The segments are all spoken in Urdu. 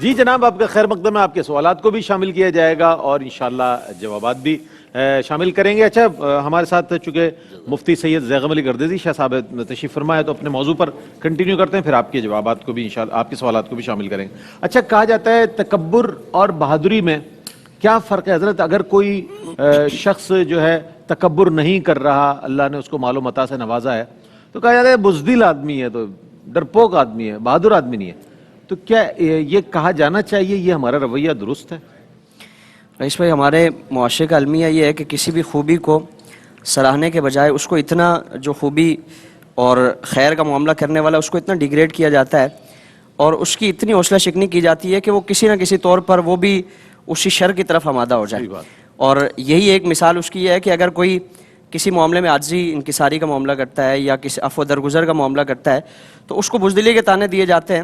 جی جناب، آپ کا خیر مقدم ہے. آپ کے سوالات کو بھی شامل کیا جائے گا اور انشاءاللہ جوابات بھی شامل کریں گے. اچھا، ہمارے ساتھ چونکہ مفتی سید زیغم علی گردیزی شاہ صاحب تشریف فرما ہے تو اپنے موضوع پر کنٹینیو کرتے ہیں، پھر آپ کے جوابات کو بھی انشاءاللہ آپ کے سوالات کو بھی شامل کریں گے. اچھا، کہا جاتا ہے تکبر اور بہادری میں کیا فرق ہے حضرت؟ اگر کوئی شخص جو ہے تکبر نہیں کر رہا، اللہ نے اس کو مال و متاع سے نوازا ہے، تو کہا جاتا ہے بزدل آدمی ہے، تو ڈرپوک آدمی ہے، بہادر آدمی نہیں ہے. تو کیا یہ کہا جانا چاہیے یہ ہمارا رویہ درست ہے؟ رئیس بھائی، ہمارے معاشرے کا المیہ یہ ہے کہ کسی بھی خوبی کو سراہنے کے بجائے اس کو اتنا، جو خوبی اور خیر کا معاملہ کرنے والا، اس کو اتنا ڈیگریڈ کیا جاتا ہے اور اس کی اتنی حوصلہ شکنی کی جاتی ہے کہ وہ کسی نہ کسی طور پر وہ بھی اسی شر کی طرف آمادہ ہو جائے. اور یہی ایک مثال اس کی ہے کہ اگر کوئی کسی معاملے میں عاجزی انکساری کا معاملہ کرتا ہے یا کسی عفو درگزر کا معاملہ کرتا ہے تو اس کو بزدلی کے طعنے دیے جاتے ہیں،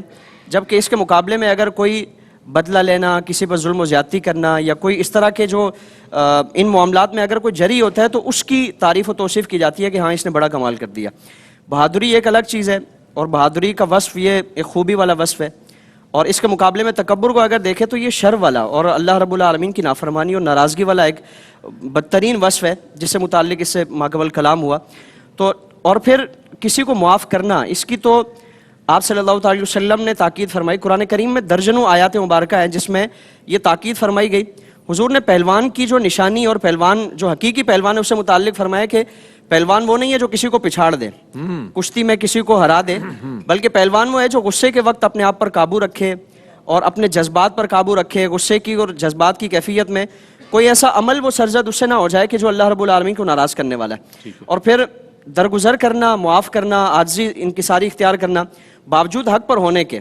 جبکہ اس کے مقابلے میں اگر کوئی بدلہ لینا، کسی پر ظلم و زیادتی کرنا یا کوئی اس طرح کے جو ان معاملات میں اگر کوئی جری ہوتا ہے تو اس کی تعریف و توصیف کی جاتی ہے کہ ہاں اس نے بڑا کمال کر دیا. بہادری ایک الگ چیز ہے اور بہادری کا وصف یہ ایک خوبی والا وصف ہے، اور اس کے مقابلے میں تکبر کو اگر دیکھیں تو یہ شر والا اور اللہ رب العالمین کی نافرمانی اور ناراضگی والا ایک بدترین وصف ہے جس سے متعلق اس سے ماقبل کلام ہوا. تو اور پھر کسی کو معاف کرنا، اس کی تو آپ صلی اللہ علیہ وسلم نے تاکید فرمائی. قرآن کریم میں درجنوں آیات مبارکہ ہیں جس میں یہ تاکید فرمائی گئی. حضور نے پہلوان کی جو نشانی اور پہلوان جو حقیقی پہلوان ہے اس سے متعلق فرمایا کہ پہلوان وہ نہیں ہے جو کسی کو پچھاڑ دے، کشتی میں کسی کو ہرا دے، بلکہ پہلوان وہ ہے جو غصے کے وقت اپنے آپ پر قابو رکھے اور اپنے جذبات پر قابو رکھے. غصے کی اور جذبات کی کیفیت میں کوئی ایسا عمل وہ سرزد اس سے نہ ہو جائے کہ جو اللہ رب العالمین کو ناراض کرنے والا ہے. اور پھر درگزر کرنا، معاف کرنا، عاجزی انکساری اختیار کرنا، باوجود حق پر ہونے کے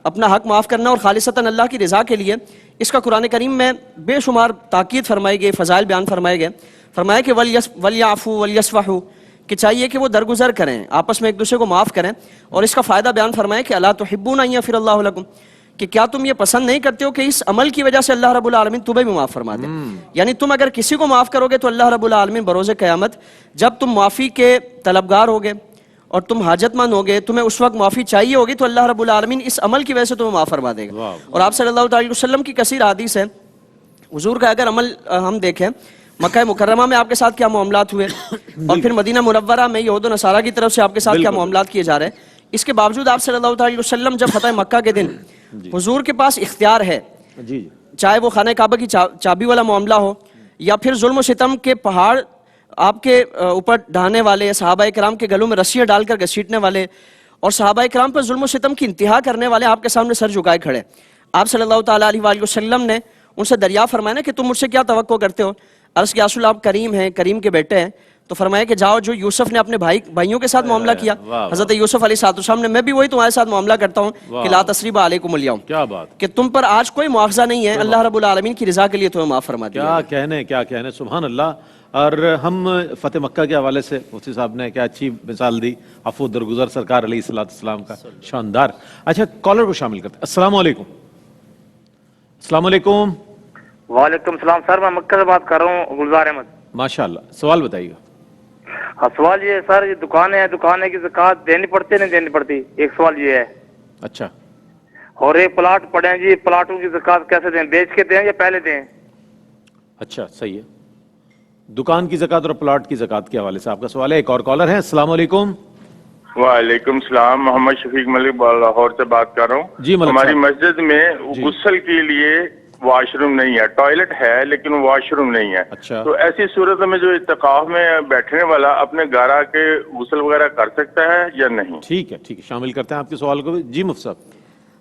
اپنا حق معاف کرنا اور خالصتاً اللہ کی رضا کے لیے، اس کا قرآن کریم میں بے شمار تاکید فرمائی گئی، فضائل بیان فرمائے گئے. فرمایا کہ وَلْيَعْفُوا وَلْيَصْفَحُوا، کہ چاہیے کہ وہ درگزر کریں، آپس میں ایک دوسرے کو معاف کریں. اور اس کا فائدہ بیان فرمائے کہ أَلَا تُحِبُّونَ أَن يَغْفِرَ اللَّهُ لَكُمْ، کہ کیا تم یہ پسند نہیں کرتے ہو کہ اس عمل کی وجہ سے اللہ رب العالمین تمہیں بھی معاف فرما دے. یعنی تم اگر کسی کو معاف کرو گے تو اللہ رب العالمین بروز قیامت جب تم معافی کے طلبگار ہوگے اور تم حاجت مند ہوگے، تمہیں اس وقت معافی چاہیے ہوگی تو اللہ رب العالمین اس عمل کی وجہ سے تمہیں معاف فرما دے گا. اور آپ صلی اللہ علیہ وسلم کی کثیر حدیث ہے. حضور کا اگر عمل ہم دیکھیں، مکہ مکرمہ میں آپ کے ساتھ کیا معاملات ہوئے اور پھر مدینہ منورہ میں یہود و نصارہ کی طرف سے آپ کے ساتھ کیا معاملات کیے جا رہے ہیں، اس کے باوجود آپ صلی اللہ علیہ وسلم جب فتح مکہ کے دن حضور کے پاس اختیار ہے، چاہے وہ خانہ کعبہ کی چابی والا معاملہ ہو یا پھر ظلم و ستم کے پہاڑ آپ کے اوپر ڈھانے والے، صحابہ کرام کے گلوں میں رسیاں ڈال کر گھسیٹنے والے اور صحابہ کرام پر ظلم و ستم کی انتہا کرنے والے آپ کے سامنے سر جھکائے کھڑے. آپ صلی اللہ تعالیٰ علیہ وآلہ وسلم نے ان سے دریافت فرمایا نا کہ تم مجھ سے کیا توقع کرتے ہو؟ عرض کیا رسول اللہ، آپ کریم ہیں، کریم کے بیٹے ہیں. تو فرمایا کہ جاؤ، جو یوسف نے اپنے بھائیوں کے ساتھ معاملہ کیا، حضرت یوسف علیہ السلام نے، میں بھی وہی تمہارے ساتھ معاملہ کرتا ہوں کہ لا تثریب علیکم اليوم، کہ تم پر آج کوئی مواخذہ نہیں ہے، اللہ رب العالمین کی رضا کے لیے تمہیں معاف فرما دیا. کیا کہنے، سبحان اللہ. اور ہم فتح مکہ کے حوالے سے مفتی صاحب نے کیا اچھی مثال دی، عفو درگزر سرکار علیہ السلام کا، شاندار. اچھا، کالر کو شامل کرتے ہیں. السلام علیکم. السلام علیکم. وعلیکم السلام سر، میں مکہ سے بات کر رہا ہوں، گلزار احمد. ماشاء اللہ، سوال بتائیے گا. ہاں، سوال یہ ہے سر، یہ دکان ہے کی زکوٰۃ دینی پڑتی نہیں دینی پڑتی؟ ایک سوال یہ ہے. اچھا. اور ایک پلاٹ پڑے ہیں جی، پلاٹوں کی زکوٰۃ کیسے دیں؟ بیچ کے دیں یا پہلے دیں؟ اچھا، صحیح ہے. دکان کی زکوٰۃ اور پلاٹ کی زکوٰۃ کے حوالے سے آپ کا سوال ہے. ایک اور کالر ہے. السلام علیکم. وعلیکم السلام، محمد شفیق ملک لاہور سے بات کر رہا ہوں. جی ملک ہماری صاحب. مسجد میں غسل کے لیے واش روم نہیں ہے، ٹوائلٹ ہے لیکن واش روم نہیں ہے. اچھا. تو ایسی صورت میں جو اعتکاف میں بیٹھنے والا اپنے گھر آ کے غسل وغیرہ کر سکتا ہے یا نہیں؟ ٹھیک ہے، شامل کرتے ہیں آپ کے سوال کو بھی. جی مفتی صاحب.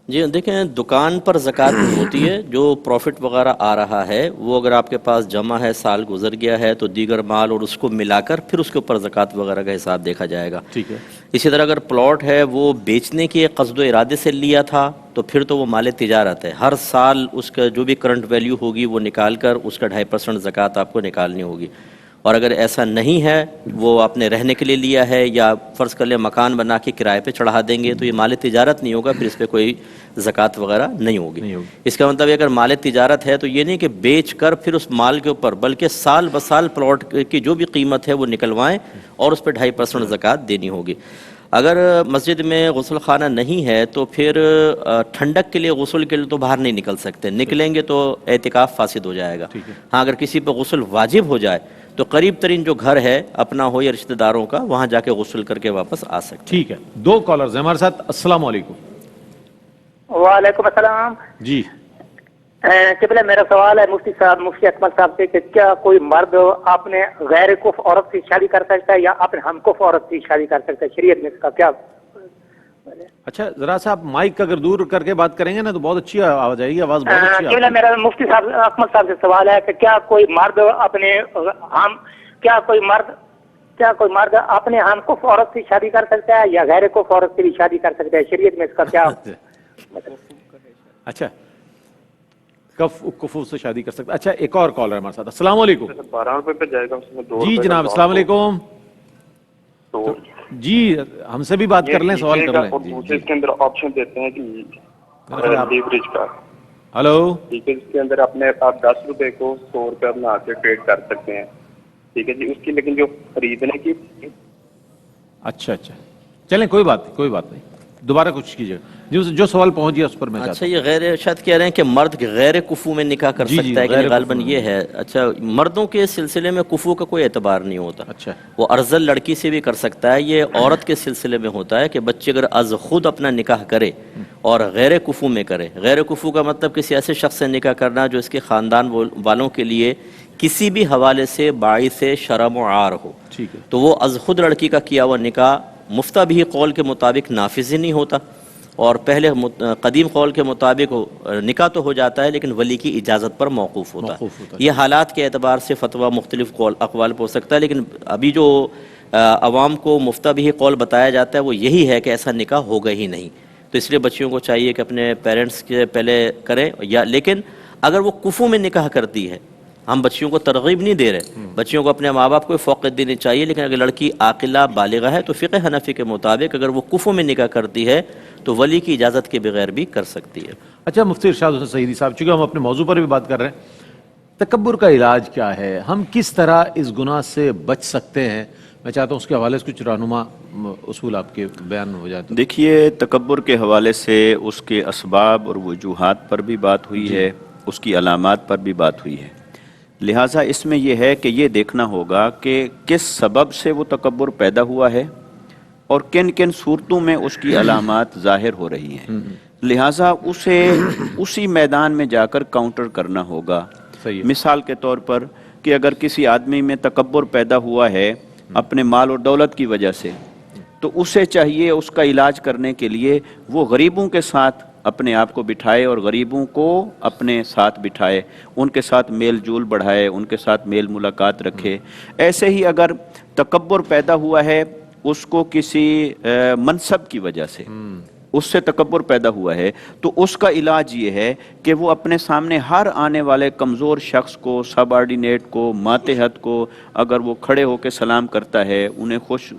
جی دیکھیں، دکان پر زکوٰۃ ہوتی ہے، جو پروفٹ وغیرہ آ رہا ہے وہ اگر آپ کے پاس جمع ہے، سال گزر گیا ہے تو دیگر مال اور اس کو ملا کر پھر اس کے اوپر زکوٰۃ وغیرہ کا حساب دیکھا جائے گا. ٹھیک ہے. اسی طرح اگر پلاٹ ہے وہ بیچنے کے قصد و ارادے سے لیا تھا تو پھر تو وہ مال تجارت ہے، ہر سال اس کا جو بھی کرنٹ ویلیو ہوگی وہ نکال کر اس کا 2.5% زکوٰۃ آپ کو نکالنی ہوگی. اور اگر ایسا نہیں ہے، وہ آپ نے رہنے کے لیے لیا ہے یا فرض کر لیں مکان بنا کے کرائے پہ چڑھا دیں گے تو یہ مال تجارت نہیں ہوگا، پھر اس پہ کوئی زکوٰۃ وغیرہ نہیں ہوگی. اس کا مطلب اگر مال تجارت ہے تو یہ نہیں کہ بیچ کر پھر اس مال کے اوپر، بلکہ سال بسال پلاٹ کی جو بھی قیمت ہے وہ نکلوائیں اور اس پہ 2.5% زکوٰۃ دینی ہوگی. اگر مسجد میں غسل خانہ نہیں ہے تو پھر ٹھنڈک کے لیے غسل کے لیے تو باہر نہیں نکل سکتے، نکلیں گے تو اعتکاف فاسد ہو جائے گا۔ ہاں اگر کسی پہ غسل واجب ہو جائے تو قریب ترین جو گھر ہے اپنا ہو یا رشتہ داروں کا، وہاں جا کے غسل کر کے واپس آ سکتے ہیں۔ ٹھیک ہے، 2 کالرز ہیں ہمارے ساتھ۔ السلام علیکم۔ وعلیکم السلام جی قبلہ، میرا سوال ہے مفتی صاحب، مفتی اکمل صاحب سے کہ کیا کوئی مرد اپنے غیر کف عورت سے شادی کر سکتا ہے یا اپنے ہم کف عورت سے شادی کر سکتا ہے؟ شریعت میں اس کا کیا؟ اچھا، ذرا سا آپ مائک اگر دور کر کے بات کریں گے نا تو بہت اچھی آواز آئے گی، آواز بہت اچھی قبلہ، ہے۔ میرا مفتی صاحب اکمل صاحب سے سوال ہے کہ کیا کوئی مرد اپنے ہم کف عورت سے شادی کر سکتا ہے یا غیر کف عورت سے بھی شادی کر سکتا ہے؟ شریعت میں اس کا کیا؟ اچھا، کفو سے شادی کر سکتا ہے۔ اچھا، ایک اور کالر ہے ہمارے ساتھ۔ السلام علیکم۔ 12 روپے پہ جائے گا اس میں 2 جی جناب، السلام علیکم۔ جی ہم سے بھی بات کر لیں، سوال کر لیں۔ دوسرے اس کے اندر آپشن دیتے ہیں کہ لیوریج کا، ہلو، ٹھیک ہے، اس کے اندر آپ 10 روپے کو 100 روپے بنا کے ٹریڈ کر سکتے ہیں، ٹھیک ہے جی، اس کی لیکن جو خریدنے کی۔ اچھا چلیں، کوئی بات نہیں، دوبارہ کچھ کیجیے، جو سوال پہنچ گیا اس پر میں اچھا، یہ غیر شاید کہہ رہے ہیں کہ مرد غیر کفو میں نکاح کر سکتا ہے کہ غالباً یہ ہے۔ اچھا، مردوں کے سلسلے میں کفو کا کوئی اعتبار نہیں ہوتا، اچھا، وہ ارذل لڑکی سے بھی کر سکتا ہے۔ یہ عورت کے سلسلے میں ہوتا ہے کہ بچے اگر از خود اپنا نکاح کرے اور غیر کفو میں کرے۔ غیر کفو کا مطلب کسی ایسے شخص سے نکاح کرنا جو اس کے خاندان والوں کے لیے کسی بھی حوالے سے باعث شرم و عار ہو، ٹھیک ہے، تو وہ از خود لڑکی کا کیا ہوا نکاح مفتہ بھی قول کے مطابق نافذ ہی نہیں ہوتا، اور پہلے قدیم قول کے مطابق نکاح تو ہو جاتا ہے لیکن ولی کی اجازت پر موقوف ہوتا ہے۔ یہ حالات کے اعتبار سے فتویٰ مختلف اقوال پہ ہو سکتا ہے، لیکن ابھی جو عوام کو مفتہ بھی قول بتایا جاتا ہے وہ یہی ہے کہ ایسا نکاح ہوگا ہی نہیں۔ تو اس لیے بچیوں کو چاہیے کہ اپنے پیرنٹس کے پہلے کریں، یا لیکن اگر وہ کفو میں نکاح کرتی ہے، ہم بچیوں کو ترغیب نہیں دے رہے، بچیوں کو اپنے ماں باپ کو فوقیت دینی چاہیے، لیکن اگر لڑکی عاقلہ بالغہ ہے تو فقہ حنفی کے مطابق اگر وہ کفو میں نکاح کرتی ہے تو ولی کی اجازت کے بغیر بھی کر سکتی ہے۔ اچھا مفتی ارشاد حسین سعیدی صاحب، چونکہ ہم اپنے موضوع پر بھی بات کر رہے ہیں، تکبر کا علاج کیا ہے، ہم کس طرح اس گناہ سے بچ سکتے ہیں؟ میں چاہتا ہوں اس کے حوالے سے کچھ رہنما اصول آپ کے بیان ہو جائے تو۔ دیکھیے، تکبر کے حوالے سے اس کے اسباب اور وجوہات پر بھی بات ہوئی ہے، اس کی علامات پر بھی بات ہوئی ہے، لہٰذا اس میں یہ ہے کہ یہ دیکھنا ہوگا کہ کس سبب سے وہ تکبر پیدا ہوا ہے اور کن کن صورتوں میں اس کی علامات ظاہر ہو رہی ہیں، لہٰذا اسے اسی میدان میں جا کر کاؤنٹر کرنا ہوگا۔ مثال کے طور پر کہ اگر کسی آدمی میں تکبر پیدا ہوا ہے اپنے مال اور دولت کی وجہ سے، تو اسے چاہیے اس کا علاج کرنے کے لیے وہ غریبوں کے ساتھ اپنے آپ کو بٹھائے اور غریبوں کو اپنے ساتھ بٹھائے، ان کے ساتھ میل جول بڑھائے، ان کے ساتھ میل ملاقات رکھے۔ ایسے ہی اگر تکبر پیدا ہوا ہے اس کو کسی منصب کی وجہ سے، اس سے تکبر پیدا ہوا ہے، تو اس کا علاج یہ ہے کہ وہ اپنے سامنے ہر آنے والے کمزور شخص کو، سب آرڈینیٹ کو، ماتحت کو اگر وہ کھڑے ہو کے سلام کرتا ہے، انہیں خوش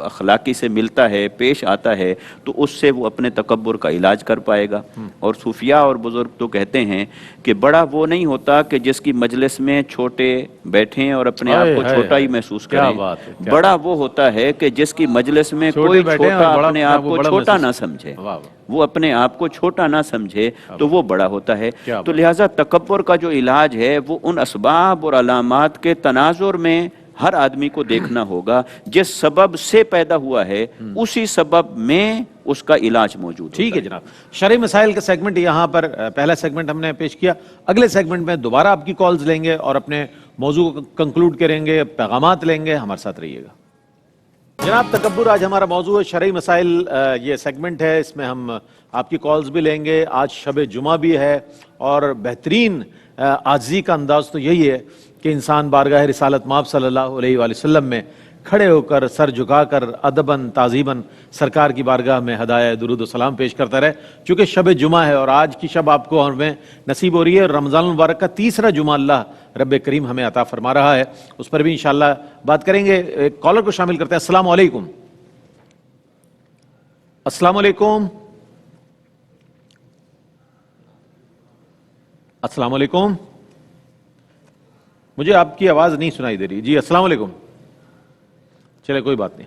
اخلاقی سے ملتا ہے، پیش آتا ہے، تو اس سے وہ اپنے تکبر کا علاج کر پائے گا۔ اور صوفیاء اور بزرگ تو کہتے ہیں کہ بڑا وہ نہیں ہوتا کہ جس کی مجلس میں چھوٹے بیٹھیں اور اپنے آپ کو چھوٹا ہی محسوس کریں، بڑا وہ ہوتا ہے کہ جس کی مجلس میں کوئی چھوٹا اپنے آپ کو چھوٹا نہ سمجھے، وہ اپنے آپ کو چھوٹا نہ سمجھے تو وہ بڑا ہوتا ہے۔ تو لہٰذا تکبر کا جو علاج ہے وہ ان اسباب اور علامات کے تناظر میں ہر آدمی کو دیکھنا ہوگا، جس سبب سے پیدا ہوا ہے اسی سبب میں اس کا علاج موجود ہے۔ ٹھیک ہے جناب، شرعی مسائل کا سیگمنٹ یہاں پر پہلا سیگمنٹ ہم نے پیش کیا، اگلے سیگمنٹ میں دوبارہ آپ کی کالز لیں گے اور اپنے موضوع کو کنکلوڈ کریں گے، پیغامات لیں گے، ہمارے ساتھ رہیے گا۔ جناب، تکبر آج ہمارا موضوع ہے، شرعی مسائل یہ سیگمنٹ ہے، اس میں ہم آپ کی کالز بھی لیں گے۔ آج شب جمعہ بھی ہے اور بہترین عاجزی کا انداز تو یہی ہے کہ انسان بارگاہ رسالت مآب صلی اللہ علیہ وآلہ وسلم میں کھڑے ہو کر سر جھکا کر ادباً تعظیماً سرکار کی بارگاہ میں ہدایہ درود و سلام پیش کرتا رہے، چونکہ شب جمعہ ہے اور آج کی شب آپ کو ہمیں نصیب ہو رہی ہے۔ رمضان المبارک کا تیسرا جمعہ اللہ رب کریم ہمیں عطا فرما رہا ہے، اس پر بھی انشاءاللہ بات کریں گے۔ ایک کالر کو شامل کرتے ہیں۔ السلام علیکم۔ السلام علیکم۔ السلام علیکم، مجھے آپ کی آواز نہیں سنائی دے رہی۔ جی السلام علیکم۔ چلے کوئی بات نہیں،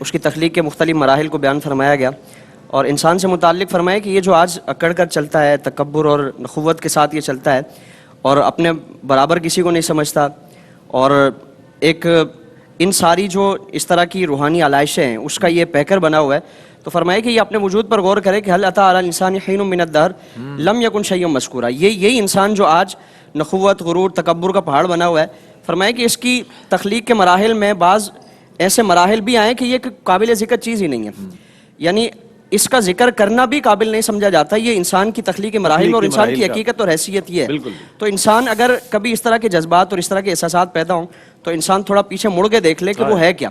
اس کی تخلیق کے مختلف مراحل کو بیان فرمایا گیا، اور انسان سے متعلق فرمایا کہ یہ جو آج اکڑ کر چلتا ہے، تکبر اور نخوت کے ساتھ یہ چلتا ہے اور اپنے برابر کسی کو نہیں سمجھتا، اور ایک ان ساری جو اس طرح کی روحانی علائشیں ہیں اس کا یہ پیکر بنا ہوا ہے، تو فرمایا کہ یہ اپنے وجود پر غور کرے کہ حل اتی علی الانسان حین من الدہر لم یکن شیئا مذکورا، یہی انسان جو آج نخوت، غرور، تکبر کا پہاڑ بنا ہوا ہے، فرمایا کہ اس کی تخلیق کے مراحل میں بعض ایسے مراحل بھی آئے کہ یہ قابل ذکر چیز ہی نہیں ہے، یعنی اس کا ذکر کرنا بھی قابل نہیں سمجھا جاتا، یہ انسان کی تخلیق کے مراحل میں اور انسان کی حقیقت اور حیثیت یہ ہے۔ تو انسان اگر کبھی اس طرح کے جذبات اور اس طرح کے احساسات پیدا ہوں تو انسان تھوڑا پیچھے مڑ کے دیکھ لے کہ وہ ہے کیا،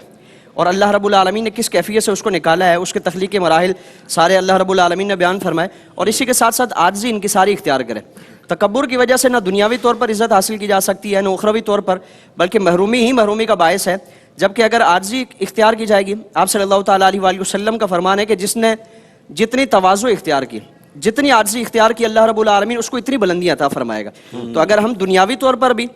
اور اللہ رب العالمین نے کس کیفیت سے اس کو نکالا ہے، اس کے تخلیق کے مراحل سارے اللہ رب العالمین نے بیان فرمائے، اور اسی کے ساتھ ساتھ عاجزی انکساری اختیار کرے۔ تکبر کی وجہ سے نہ دنیاوی طور پر عزت حاصل کی جا سکتی ہے، نہ اخروی طور پر، بلکہ محرومی ہی محرومی کا باعث ہے، جبکہ اگر عاجزی اختیار کی جائے گی، آپ صلی اللہ تعالیٰ علیہ وآلہ وسلم کا فرمان ہے کہ جس نے جتنی تواضع اختیار کی، جتنی عاجزی اختیار کی، اللہ رب العالمین اس کو اتنی بلندیاں عطا فرمائے گا۔ تو اگر ہم دنیاوی طور پر بھی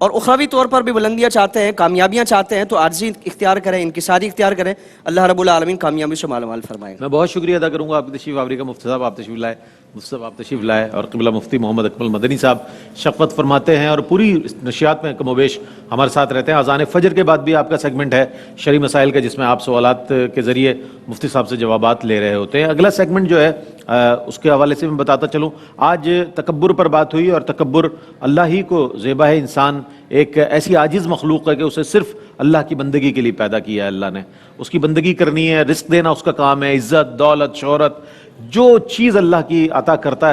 اور اخروی طور پر بھی بلندیاں چاہتے ہیں، کامیابیاں چاہتے ہیں، تو عاجزی اختیار کریں، انکساری اختیار کریں، اللہ رب العالمین کامیابی سے مال مال فرمائے گا۔ میں بہت شکریہ ادا کروں گا آپ کی تشریف آوری کا، مفتی صاحب آپ تشریف لائے، مفتی صاحب آپ تشریف لائے، اور قبلہ مفتی محمد اکمل مدنی صاحب شفقت فرماتے ہیں اور پوری نشریات میں کم و بیش ہمارے ساتھ رہتے ہیں۔ اذان فجر کے بعد بھی آپ کا سیگمنٹ ہے شرعی مسائل کا، جس میں آپ سوالات کے ذریعے مفتی صاحب سے جوابات لے رہے ہوتے ہیں۔ اگلا سیگمنٹ جو ہے اس کے حوالے سے میں بتاتا چلوں، آج تکبر پر بات ہوئی، اور تکبر اللہ ہی کو زیبا ہے، انسان ایک ایسی عاجز مخلوق ہے کہ اسے صرف اللہ کی بندگی کے لیے پیدا کیا ہے، اللہ نے اس کی بندگی کرنی ہے، رزق دینا اس کا کام ہے، عزت، دولت، شہرت، جو چیز اللہ کی عطا کردہ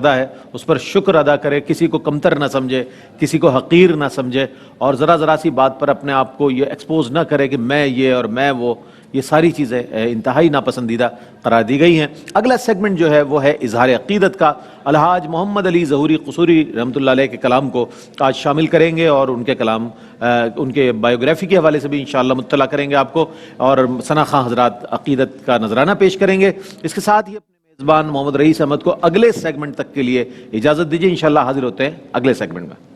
ہے اس پر شکر ادا کرے، کسی کو کمتر نہ سمجھے، کسی کو حقیر نہ سمجھے، اور ذرا سی بات پر اپنے آپ کو یہ ایکسپوز نہ کرے کہ میں یہ اور میں وہ، یہ ساری چیزیں انتہائی ناپسندیدہ قرار دی گئی ہیں۔ اگلا سیگمنٹ جو ہے وہ ہے اظہار عقیدت کا۔ الحاج محمد علی ظہوری قصوری رحمۃ اللہ علیہ کے کلام کو آج شامل کریں گے، اور ان کے کلام، ان کے بایوگرافی کے حوالے سے بھی انشاءاللہ مطلع کریں گے آپ کو، اور ثنا خاں حضرات عقیدت کا نذرانہ پیش کریں گے۔ اس کے ساتھ ہی اپنے میزبان محمد رئیس احمد کو اگلے سیگمنٹ تک کے لیے اجازت دیجیے، انشاءاللہ حاضر ہوتے ہیں اگلے سیگمنٹ میں۔